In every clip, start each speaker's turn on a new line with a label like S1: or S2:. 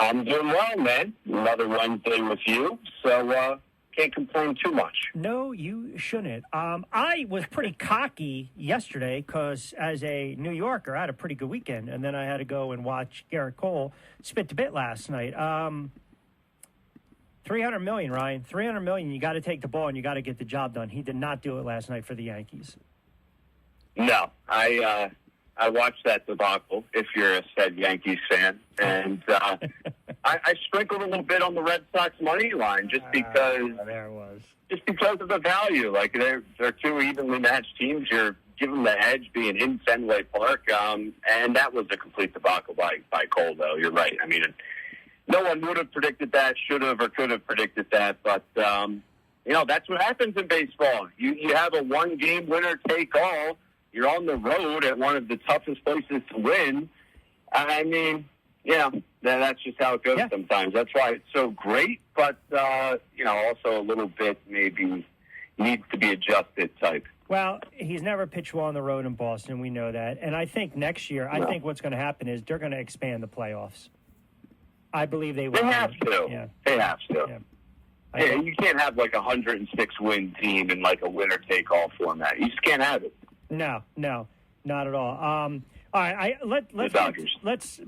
S1: I'm doing well, man. Another Wednesday with you, so can't complain too much.
S2: No, you shouldn't. I was pretty cocky yesterday because as a New Yorker, I had a pretty good weekend, and then I had to go and watch Garrett Cole spit the bit last night. $300 million, Ryan. $300 million. You got to take the ball and you got to get the job done. He did not do it last night for the Yankees.
S1: No, I watched that debacle. If you're a said Yankees fan, and I sprinkled a little bit on the Red Sox money line just because.
S2: There it was. Just
S1: because of the value. Like they're two evenly matched teams. You're giving the edge being in Fenway Park, and that was a complete debacle by Cole. Though you're right. I mean, no one would have predicted that, should have or could have predicted that, but. That's what happens in baseball. You have a one-game winner-take-all. You're on the road at one of the toughest places to win. I mean, that's just how it goes sometimes. That's why it's so great, but, also a little bit maybe needs to be adjusted type.
S2: Well, he's never pitched well on the road in Boston. We know that. And I think next year, I think what's going to happen is they're going to expand the playoffs. I believe they will.
S1: They have to.
S2: Yeah.
S1: They have to. Yeah, you can't have like a 106-win team in like a winner-take-all format. You just can't have it.
S2: No, not at all. All right, let's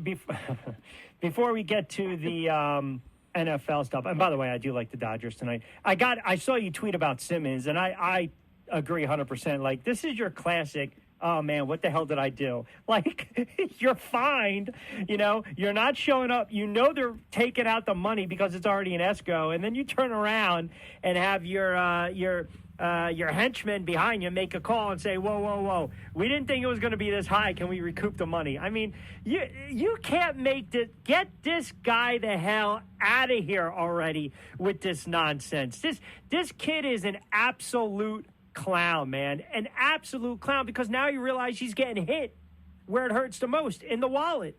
S2: before we get to the NFL stuff. And by the way, I do like the Dodgers tonight. I saw you tweet about Simmons, and I agree 100%. Like, this is your classic. Oh, man, what the hell did I do? Like, you're fined, you're not showing up. They're taking out the money because it's already in escrow. And then you turn around and have your henchmen behind you make a call and say, whoa. We didn't think it was going to be this high. Can we recoup the money? I mean, you can't get this guy the hell out of here already with this nonsense. This kid is an absolute clown, man. An absolute clown, because now you realize he's getting hit where it hurts the most, in the wallet.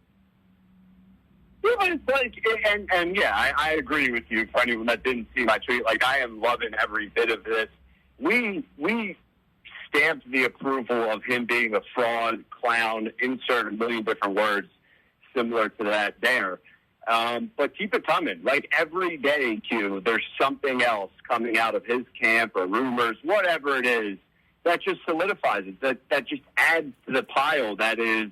S1: Yeah, it's like, I agree with you. For anyone that didn't see my tweet, like, I am loving every bit of this. We stamped the approval of him being a fraud, clown, insert a million different words similar to that there. But keep it coming. Like, every day, Q, there's something else coming out of his camp or rumors, whatever it is, that just solidifies it, that just adds to the pile that is,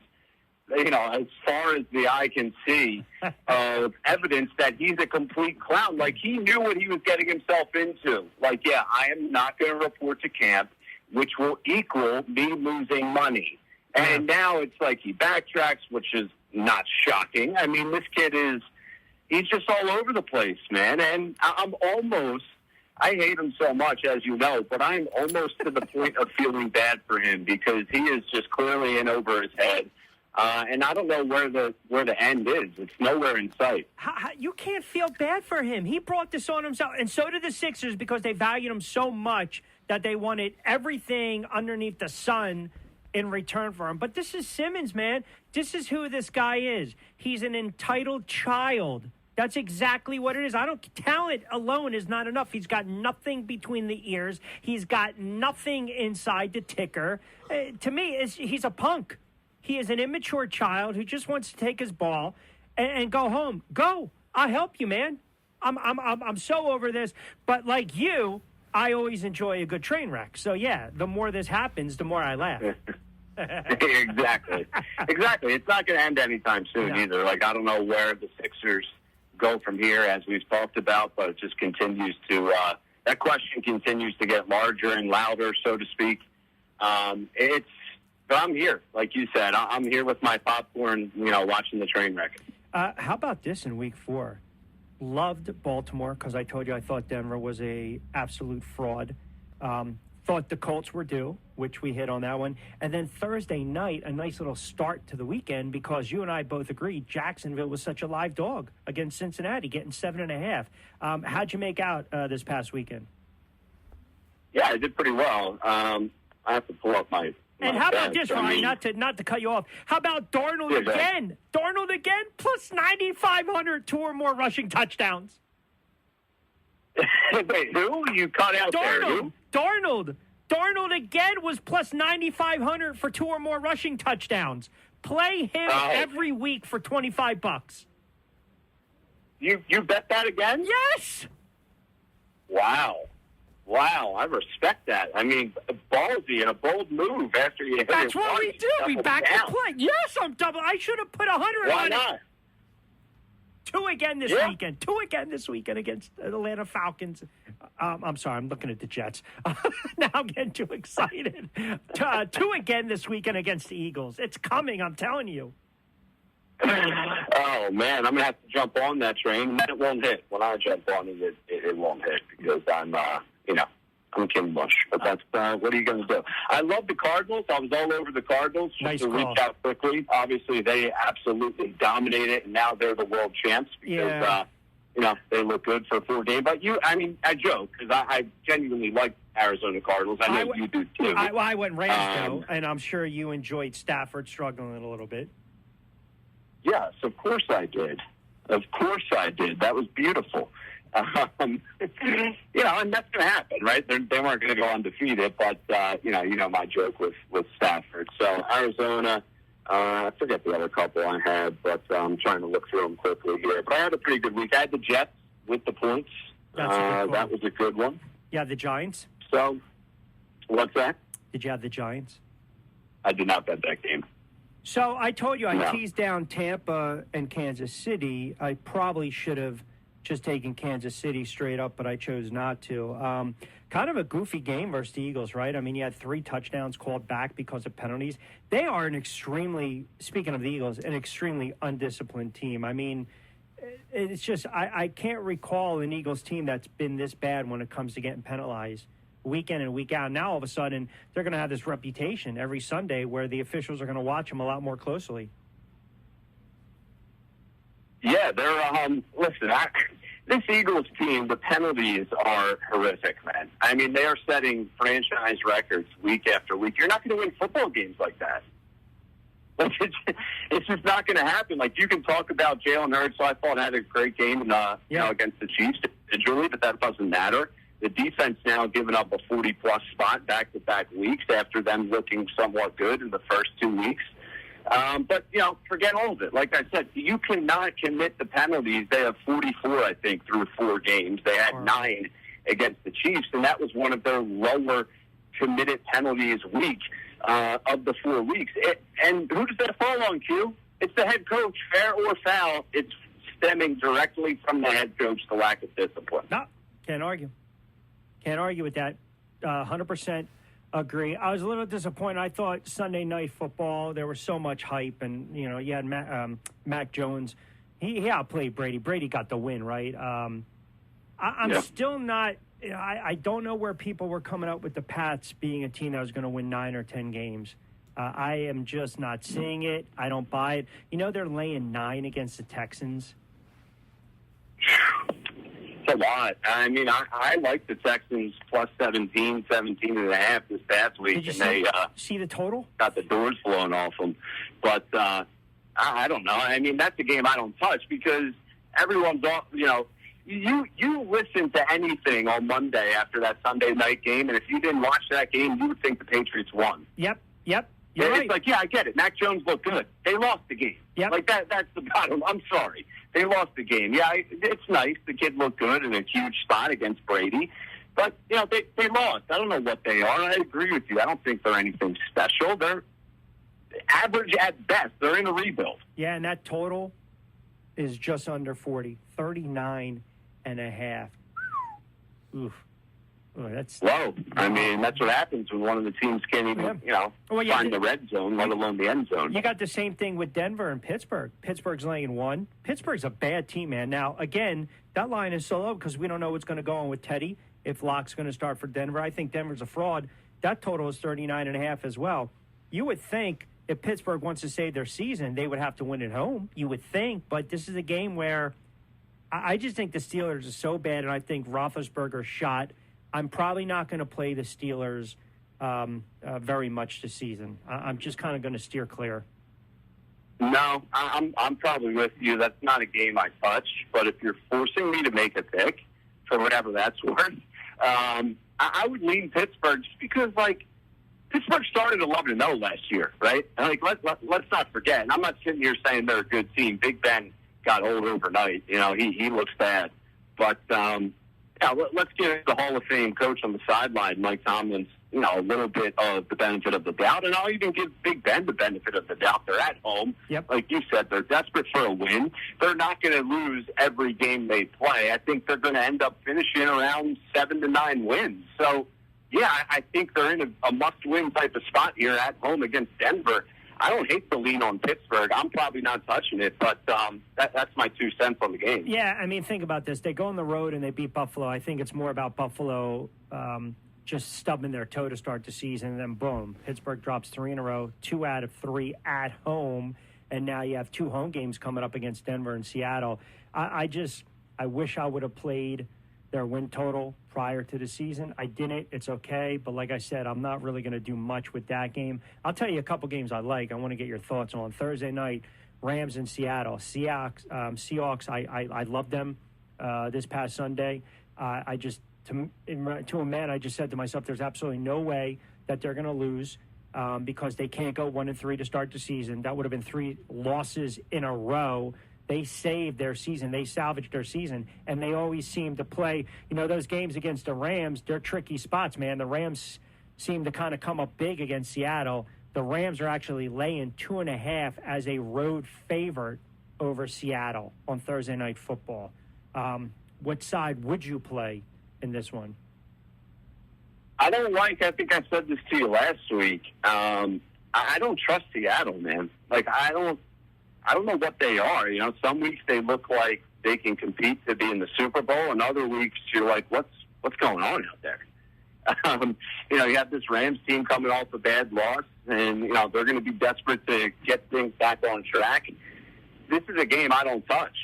S1: as far as the eye can see, of evidence that he's a complete clown. Like, he knew what he was getting himself into. Like, I am not going to report to camp, which will equal me losing money. And now it's like he backtracks, which is not shocking. I mean, this kid he's just all over the place, man. And I hate him so much, as you know, but I'm almost to the point of feeling bad for him because he is just clearly in over his head. And I don't know where the end is. It's nowhere in sight.
S2: You can't feel bad for him. He brought this on himself, and so did the Sixers, because they valued him so much that they wanted everything underneath the sun in return for him. But this is Simmons, man. This is who this guy is. He's an entitled child. That's exactly what it is. Talent alone is not enough. He's got nothing between the ears. He's got nothing inside the ticker. To me, he's a punk. He is an immature child who just wants to take his ball and go home. Go. I'll help you, man. I'm so over this. But like you, I always enjoy a good train wreck. So, the more this happens, the more I laugh.
S1: Exactly. It's not going to end anytime soon either. Like, I don't know where the Sixers go from here, as we've talked about, but it just continues to that question continues to get larger and louder, so to speak. But I'm here, like you said. I'm here with my popcorn, watching the train wreck.
S2: How about this in Week 4? Loved Baltimore because I told you I thought Denver was a absolute fraud. Thought the Colts were due, which we hit on that one. And then Thursday night, a nice little start to the weekend because you and I both agreed Jacksonville was such a live dog against Cincinnati, getting 7.5. How'd you make out this past weekend?
S1: Yeah, I did pretty well. I have to pull up my
S2: And how about this, Ryan? Not to cut you off. How about Darnold again? Darnold again, plus 9,500, 2 or more rushing touchdowns.
S1: Wait, who? You cut out there. Who?
S2: Darnold again was plus 9,500 for 2 or more rushing touchdowns. Play him every week for $25.
S1: You bet that again?
S2: Yes.
S1: Wow, I respect that. I mean, ballsy and a bold move after you hit
S2: That's
S1: it
S2: what we
S1: once,
S2: do. We back the play. Yes, I'm double. I should have put 100
S1: Why
S2: on
S1: not?
S2: it. 2 again this weekend. 2 again this weekend against the Atlanta Falcons. I'm sorry, I'm looking at the Jets. Now I'm getting too excited. 2 again this weekend against the Eagles. It's coming, I'm telling you.
S1: Oh, man, I'm going to have to jump on that train. It won't hit. When I jump on it, it won't hit because I'm Kim Bush. But that's what are you going to do? I love the Cardinals. I was all over the Cardinals. Just to recap quickly, obviously they absolutely dominated, and now they're the world champs because, they look good for a 4 game. But I joke because I genuinely like Arizona Cardinals. I know you do too.
S2: I went Rams, though, and I'm sure you enjoyed Stafford struggling a little bit.
S1: Yes, of course I did. That was beautiful. And that's going to happen, right? They weren't going to go undefeated, but, my joke with Stafford. So Arizona, I forget the other couple I had, but I'm trying to look through them quickly here. But I had a pretty good week. I had the Jets with the points. That was a good one.
S2: You have the Giants?
S1: So, what's that?
S2: Did you have the Giants?
S1: I did not bet that game.
S2: So I told you I teased down Tampa and Kansas City. I probably should have just taken Kansas City straight up, but I chose not to. Kind of a goofy game versus the Eagles, right? I mean, you had 3 touchdowns called back because of penalties. They are speaking of the Eagles, an extremely undisciplined team. I mean, it's just, I can't recall an Eagles team that's been this bad when it comes to getting penalized week in and week out. Now, all of a sudden, they're going to have this reputation every Sunday where the officials are going to watch them a lot more closely.
S1: Yeah, they're, this Eagles team, the penalties are horrific, man. I mean, they are setting franchise records week after week. You're not going to win football games like that. Like, it's just not going to happen. Like, you can talk about Jalen Hurts, so I thought had a great game against the Chiefs individually, but that doesn't matter. The defense now giving up a 40-plus spot back-to-back weeks after them looking somewhat good in the first 2 weeks. But, forget all of it. Like I said, you cannot commit the penalties. They have 44, I think, through 4 games. They had 9 against the Chiefs, and that was one of their lower committed penalties week of the 4 weeks. And who does that fall on, Q? It's the head coach, fair or foul. It's stemming directly from the head coach, the lack of discipline.
S2: No, can't argue. Can't argue with that. 100% agree. I was a little disappointed. I thought Sunday Night Football, there was so much hype, and, you had Mac Jones. He outplayed Brady. Brady got the win, right? I'm still not – I don't know where people were coming up with the Pats being a team that was going to win 9 or 10 games. I am just not seeing it. I don't buy it. They're laying 9 against the Texans.
S1: It's a lot. I mean, I like the Texans plus 17 and a half this past week.
S2: Did
S1: you
S2: see the total?
S1: Got the doors blown off them. But I don't know. I mean, that's a game I don't touch because everyone's off, you listen to anything on Monday after that Sunday night game, and if you didn't watch that game, you would think the Patriots won.
S2: Yep.
S1: It's
S2: right.
S1: like, I get it. Mac Jones looked good. They lost the game.
S2: Yep.
S1: Like, that's the bottom. I'm sorry. They lost the game. Yeah, it's nice. The kid looked good in a huge spot against Brady. But, they lost. I don't know what they are. I agree with you. I don't think they're anything special. They're average at best. They're in a rebuild.
S2: Yeah, and that total is just under 40. 39 and a half. Oof. Oh, that's
S1: low. I mean, that's what happens when one of the teams can't even, find the red zone, let alone the end zone.
S2: You got the same thing with Denver and Pittsburgh. Pittsburgh's laying 1. Pittsburgh's a bad team, man. Now, again, that line is so low because we don't know what's going to go on with Teddy, if Locke's going to start for Denver. I think Denver's a fraud. That total is 39 and a half as well. You would think if Pittsburgh wants to save their season, they would have to win at home. You would think, but this is a game where I just think the Steelers are so bad, and I think Roethlisberger's shot. I'm probably not going to play the Steelers very much this season. I'm just kind of going to steer clear.
S1: No, I'm probably with you. That's not a game I touch. But if you're forcing me to make a pick, for whatever that's worth, I would lean Pittsburgh just because, Pittsburgh started 11-0 last year, right? And, let's not forget. And I'm not sitting here saying they're a good team. Big Ben got old overnight. He looks bad. But, let's give the Hall of Fame coach on the sideline, Mike Tomlin's, a little bit of the benefit of the doubt. And I'll even give Big Ben the benefit of the doubt. They're at home.
S2: Yep.
S1: Like you said, they're desperate for a win. They're not going to lose every game they play. I think they're going to end up finishing around 7 to 9 wins. So, yeah, I think they're in a must-win type of spot here at home against Denver. I don't hate to lean on Pittsburgh. I'm probably not touching it, but that's my 2 cents on the game.
S2: Yeah, I mean, think about this. They go on the road and they beat Buffalo. I think it's more about Buffalo just stubbing their toe to start the season, and then boom, Pittsburgh drops 3 in a row, 2 out of 3 at home, and now you have 2 home games coming up against Denver and Seattle. I wish I would have played their win total prior to the season. I didn't. It's okay. But like I said, I'm not really going to do much with that game. I'll tell you a couple games I like. I want to get your thoughts on. Thursday night, Rams in Seattle. Seahawks, I loved them this past Sunday. To a man, I just said to myself, there's absolutely no way that they're going to lose because they can't go 1-3 to start the season. That would have been 3 losses in a row. They saved their season. They salvaged their season, and they always seem to play. Those games against the Rams, they're tricky spots, man. The Rams seem to kind of come up big against Seattle. The Rams are actually laying 2.5 as a road favorite over Seattle on Thursday Night Football. What side would you play in this one?
S1: I think I said this to you last week. I don't trust Seattle, man. I don't know what they are. Some weeks they look like they can compete to be in the Super Bowl, and other weeks you're like, what's going on out there? You have this Rams team coming off a bad loss, and they're going to be desperate to get things back on track. This is a game I don't touch.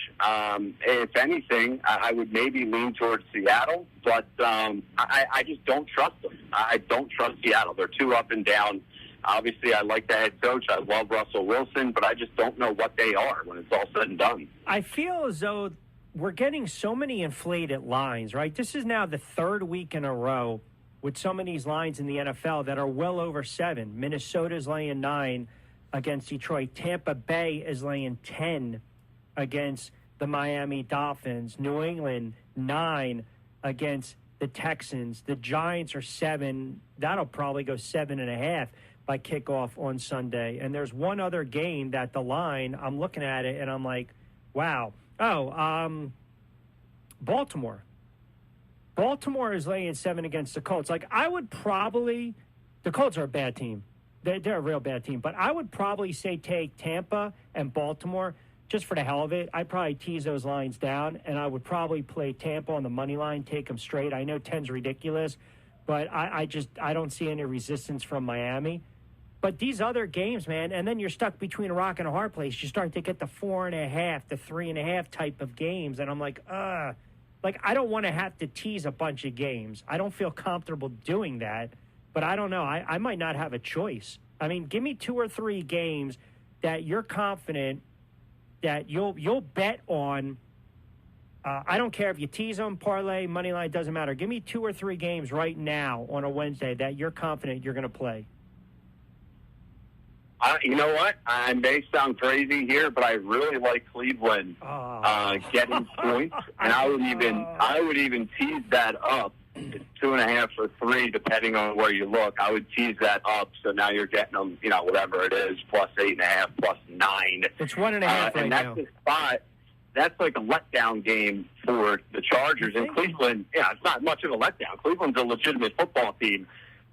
S1: If anything, I would maybe lean towards Seattle, but I just don't trust them. I don't trust Seattle. They're too up and down. Obviously, I like the head coach. I love Russell Wilson, but I just don't know what they are when it's all said and done.
S2: I feel as though we're getting so many inflated lines, right? This is now the 3rd week in a row with some of these lines in the NFL that are well over 7. Minnesota's laying 9 against Detroit. Tampa Bay is laying 10 against the Miami Dolphins. New England, 9 against the Texans. The Giants are 7. That'll probably go 7.5. by kickoff on Sunday. And there's one other game that the line, I'm looking at it and I'm like, wow. Baltimore. Baltimore is laying 7 against the Colts. The Colts are a bad team. They're a real bad team. But I would probably say take Tampa and Baltimore just for the hell of it. I'd probably tease those lines down, and I would probably play Tampa on the money line, take them straight. I know 10's ridiculous, but I don't see any resistance from Miami. But these other games, man, and then you're stuck between a rock and a hard place. You start to get the 4.5, the 3.5 type of games, and I'm like, I don't want to have to tease a bunch of games. I don't feel comfortable doing that, but I don't know. I might not have a choice. I mean, give me 2 or 3 games that you're confident that you'll bet on. I don't care if you tease them, parlay, money line, doesn't matter. Give me 2 or 3 games right now on a Wednesday that you're confident you're going to play.
S1: You know what? I may sound crazy here, but I really like Cleveland getting points, and I would even tease that up to 2.5 or 3, depending on where you look. I would tease that up, so now you're getting them, whatever it is, plus 8.5, plus 9.
S2: It's 1.5 right
S1: and that's
S2: now.
S1: The spot. That's like a letdown game for the Chargers. And Cleveland, it's not much of a letdown. Cleveland's a legitimate football team.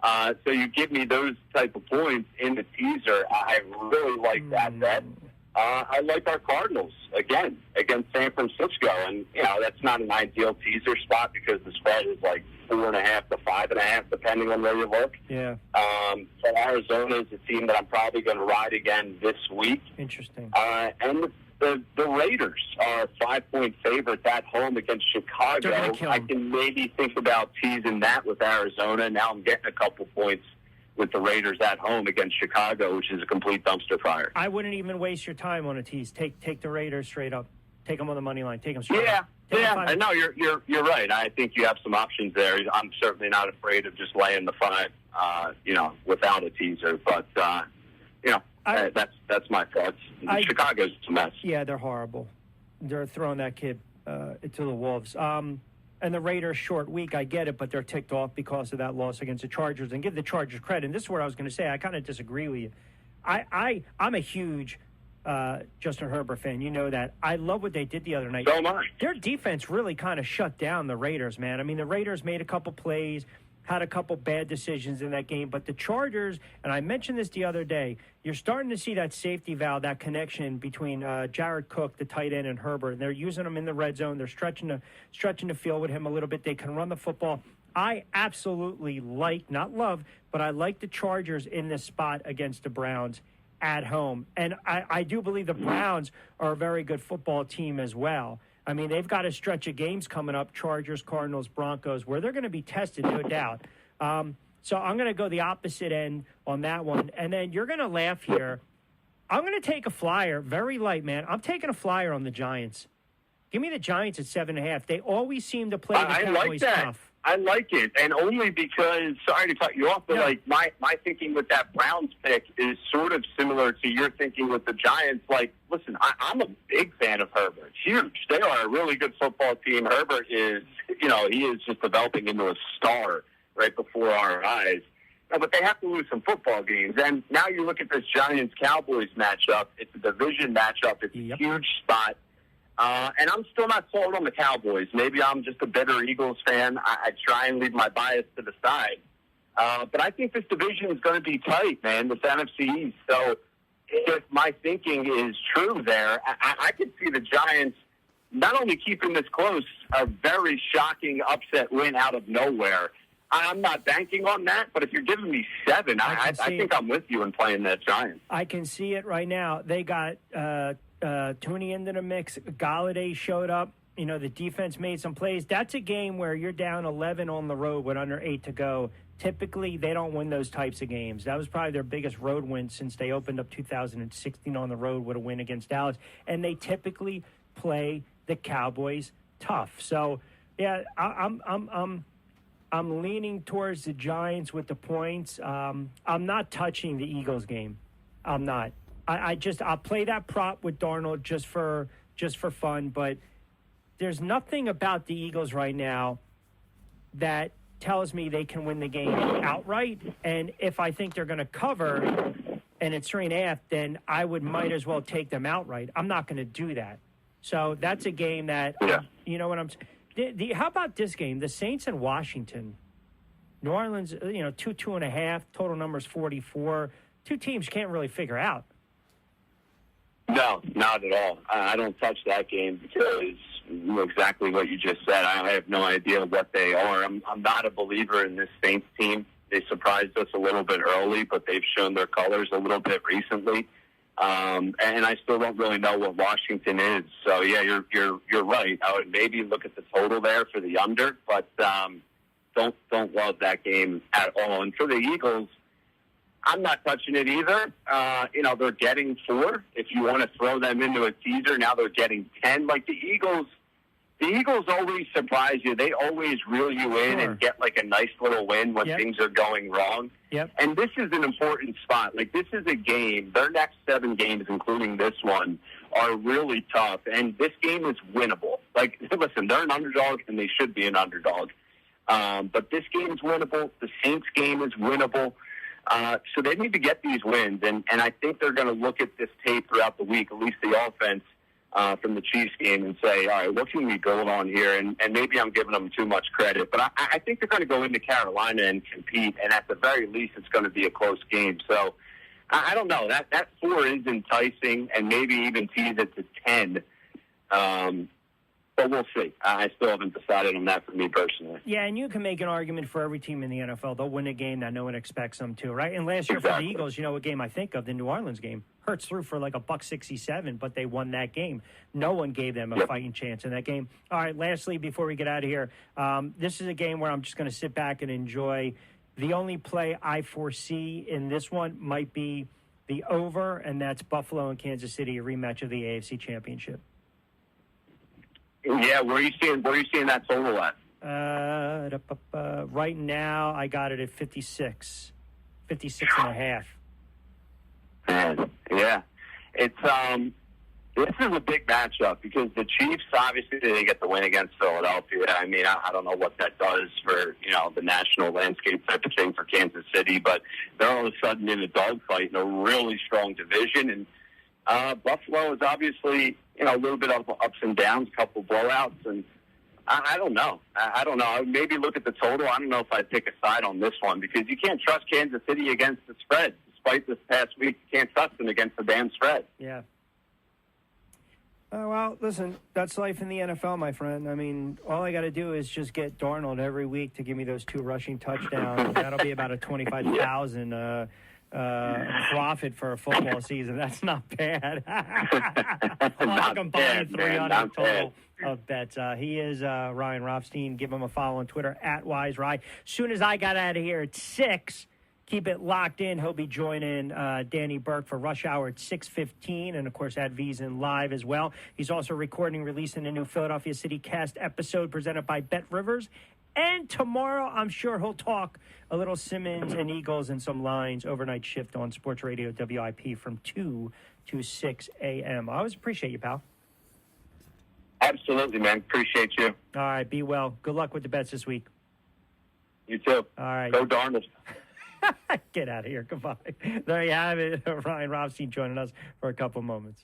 S1: So you give me those type of points in the teaser. I really like that bet. I like our Cardinals, again, against San Francisco. And, that's not an ideal teaser spot because the spread is like 4.5 to 5.5, depending on where you look.
S2: Yeah.
S1: So Arizona is a team that I'm probably going to ride again this week.
S2: Interesting.
S1: And the Raiders are 5-point favorites at home against Chicago. I can maybe think about teasing that with Arizona. Now I'm getting a couple points with the Raiders at home against Chicago, which is a complete dumpster fire.
S2: I wouldn't even waste your time on a tease. Take the Raiders straight up. Take them on the money line. Take them straight up.
S1: I know you're right. I think you have some options there. I'm certainly not afraid of just laying the 5, without a teaser. But that's my thoughts. Chicago's a mess.
S2: Yeah, they're horrible. they're throwing that kid to the Wolves. And the Raiders' short week, I get it, but they're ticked off because of that loss against the Chargers. And give the Chargers credit. And this is what I was going to say. I kind of disagree with you. I'm a huge Justin Herbert fan. You know that. I love what they did the other night.
S1: So am I.
S2: Their defense really kind of shut down the Raiders, man. I mean, the Raiders made a couple plays, had a couple bad decisions in that game. But the Chargers, and I mentioned this the other day, you're starting to see that safety valve, that connection between Jared Cook, the tight end, and Herbert. And they're using them in the red zone. They're stretching the field with him a little bit. They can run the football. I absolutely not love, but I like the Chargers in this spot against the Browns at home. And I do believe the Browns are a very good football team as well. I mean, they've got a stretch of games coming up, Chargers, Cardinals, Broncos, where they're going to be tested, no doubt. So I'm going to go the opposite end on that one. And then you're going to laugh here. I'm going to take a flyer, very light, man. I'm taking a flyer on the Giants. Give me the Giants at 7.5. They always seem to play the Cowboys tough.
S1: I like it, and only because, sorry to cut you off, but like my thinking with that Browns pick is sort of similar to your thinking with the Giants. Like, listen, I'm a big fan of Herbert. Huge. They are a really good football team. Herbert is, he is just developing into a star right before our eyes. But they have to lose some football games. And now you look at this Giants-Cowboys matchup. It's a division matchup. It's a huge spot. And I'm still not sold on the Cowboys. Maybe I'm just a bitter Eagles fan. I try and leave my bias to the side. But I think this division is going to be tight, man, this NFC East. So if my thinking is true there, I could see the Giants not only keeping this close, a very shocking upset win out of nowhere. I'm not banking on that, but if you're giving me 7, I think I'm with you in playing that Giants.
S2: I can see it right now. They got Tooney into the mix. Galladay showed up. The defense made some plays. That's a game where you're down 11 on the road with under 8 to go. Typically, they don't win those types of games. That was probably their biggest road win since they opened up 2016 on the road with a win against Dallas. And they typically play the Cowboys tough. So, yeah, I'm leaning towards the Giants with the points. I'm not touching the Eagles game. I'm not. I'll play that prop with Darnold just for fun, but there's nothing about the Eagles right now that tells me they can win the game outright. And if I think they're going to cover and it's 3.5, then I might as well take them outright. I'm not going to do that. So that's a game that, you know what I'm saying? How about this game? The Saints and Washington. New Orleans, 2.5, total numbers 44. Two teams can't really figure out.
S1: No, not at all. I don't touch that game because exactly what you just said. I have no idea what they are. I'm not a believer in this Saints team. They surprised us a little bit early, but they've shown their colors a little bit recently. And I still don't really know what Washington is. So yeah, you're right. I would maybe look at the total there for the under, but don't love that game at all. And for the Eagles, I'm not touching it either. They're getting 4. If you want to throw them into a teaser, now they're getting 10. Like the Eagles always surprise you. They always reel you in and get like a nice little win when things are going wrong.
S2: Yep.
S1: And this is an important spot. Like this is a game. Their next 7 games, including this one, are really tough. And this game is winnable. Like, listen, they're an underdog and they should be an underdog. But this game is winnable. The Saints game is winnable. So they need to get these wins, and I think they're going to look at this tape throughout the week, at least the offense from the Chiefs game, and say, all right, what can we build on here? And maybe I'm giving them too much credit, but I think they're going to go into Carolina and compete, and at the very least it's going to be a close game. So I don't know. That 4 is enticing, and maybe even tease it to 10. But we'll see. I still haven't decided on that for me personally.
S2: Yeah, and you can make an argument for every team in the NFL. They'll win a game that no one expects them to, right? And last year for the Eagles, what game I think of? The New Orleans game. Hurts threw for like $167, but they won that game. No one gave them a fighting chance in that game. All right, lastly, before we get out of here, this is a game where I'm just going to sit back and enjoy. The only play I foresee in this one might be the over, and that's Buffalo and Kansas City, a rematch of the AFC Championship.
S1: Yeah, where are you seeing that total at?
S2: Right now, I got it at 56 and a half.
S1: Man, yeah, it's This is a big matchup because the Chiefs, obviously, they get the win against Philadelphia. I mean, I don't know what that does for, the national landscape type of thing for Kansas City, but they're all of a sudden in a dogfight in a really strong division. And Buffalo is obviously, a little bit of ups and downs, a couple blowouts. And I don't know. I don't know. I would maybe look at the total. I don't know if I'd pick a side on this one because you can't trust Kansas City against the spread. Despite this past week, you can't trust them against the damn spread.
S2: Yeah. Well, listen, that's life in the NFL, my friend. I mean, all I got to do is just get Darnold every week to give me those 2 rushing touchdowns. That'll be about a 25,000 profit for a football season. That's not bad.
S1: Not
S2: combined
S1: bad,
S2: 300 total of bets. He is Ryan Rothstein. Give him a follow on Twitter @WiseRye. Soon as I got out of here at 6. Keep it locked in. He'll be joining Danny Burke for Rush Hour at 6:15, and, of course, at VSiN Live as well. He's also recording, releasing a new Philadelphia CityCast episode presented by Bet Rivers. And tomorrow, I'm sure he'll talk a little Simmons and Eagles and some lines overnight shift on Sports Radio WIP from 2 to 6 a.m. I always appreciate you, pal.
S1: Absolutely, man. Appreciate you.
S2: All right, be well. Good luck with the bets this week.
S1: You too.
S2: All right.
S1: Go Darnold.
S2: Get out of here. Goodbye. There you have it. Ryan Rothstein joining us for a couple moments.